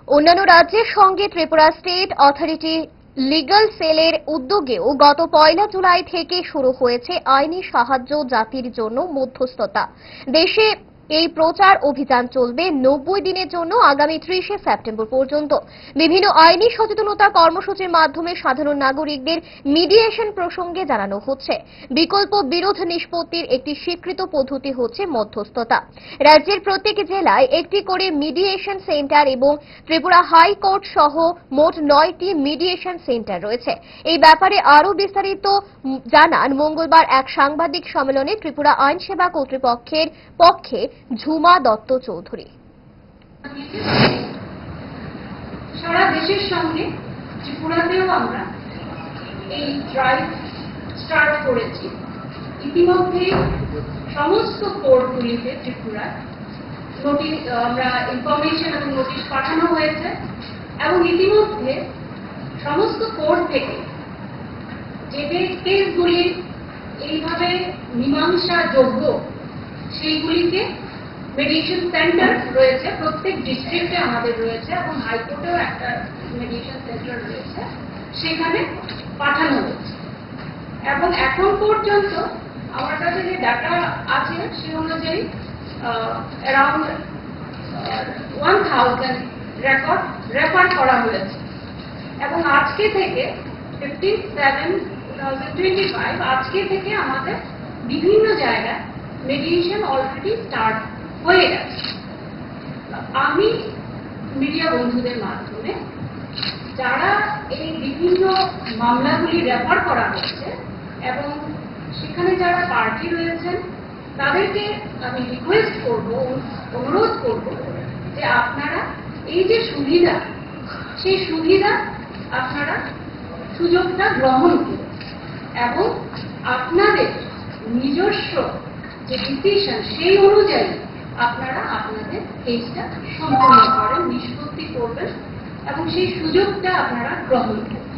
অন্যান্য রাজ্যের সঙ্গে ত্রিপুরা স্টেট অথরিটি লিগ্যাল সেলের উদ্যোগেও গত 1 জুলাই থেকে শুরু হয়েছে আইনি সাহায্য জাতির জন্য মধ্যস্থতা। দেশে এই প্রচার অভিযান চলবে 90 দিনের জন্য আগামী 30 সেপ্টেম্বর পর্যন্ত। বিভিন্ন আইনি সচেতনতা কর্মসূচির মাধ্যমে সাধারণ নাগরিকদের মিডিয়েশন প্রসঙ্গে জানানো হচ্ছে। বিকল্প বিরোধ নিষ্পত্তির একটি স্বীকৃত পদ্ধতি হচ্ছে মধ্যস্থতা। রাজ্যের প্রত্যেক জেলায় একটি করে মিডিয়েশন সেন্টার এবং ত্রিপুরা হাইকোর্ট সহ মোট 9টি মিডিয়েশন সেন্টার রয়েছে। এই ব্যাপারে আরও বিস্তারিত জানান মঙ্গলবার এক সাংবাদিক সম্মেলনে ত্রিপুরা আইন সেবা কর্তৃপক্ষের পক্ষে ঝুমা দত্ত চৌধুরী। সারা দেশের সঙ্গে ত্রিপুরাতেও আমরা এই ড্রাইভ স্টার্ট করেছি। ইতিমধ্যে সমস্ত কোর্টগুলিতে ত্রিপুরা নোটিশ আমরা ইনফরমেশন এবং নোটিশ পাঠানো হয়েছে এবং ইতিমধ্যে সমস্ত কোর্ট থেকে যে কেসগুলি এইভাবে মীমাংসা যোগ্য সেইগুলিকে মেডিয়েশন সেন্টার রয়েছে, প্রত্যেক ডিস্ট্রিক্টে আমাদের রয়েছে এবং হাইকোর্টেও একটা মেডিয়েশন সেন্টার রয়েছে, সেখানে পাঠানো হয়েছে। এবং এখন পর্যন্ত আমার কাছে যে ডাটা আছে সে অনুযায়ী অ্যারাউন্ড 1000 রেকর্ড রেফার করা হয়েছে এবং আজকে থেকে 15/7/2025 আজকে থেকে আমাদের বিভিন্ন জায়গায় মেডিয়েশন অলরেডি স্টার্ট হয়ে গেছে। আমি মিডিয়া বন্ধুদের মাধ্যমে যারা এই বিভিন্ন মামলাগুলি রেফার করা হচ্ছে এবং সেখানে যারা পার্টি রয়েছেন তাদেরকে আমি রিকোয়েস্ট করব, অনুরোধ করব যে আপনারা এই যে সুবিধা সেই সুবিধা আপনারা সুযোগটা গ্রহণ করুন এবং আপনাদের নিজস্ব যে ডিসিশন সেই অনুযায়ী আপনারা আপনাদের কেসটা সম্পন্ন করেন, নিষ্পত্তি করবেন এবং সেই সুযোগটা আপনারা গ্রহণ করবেন।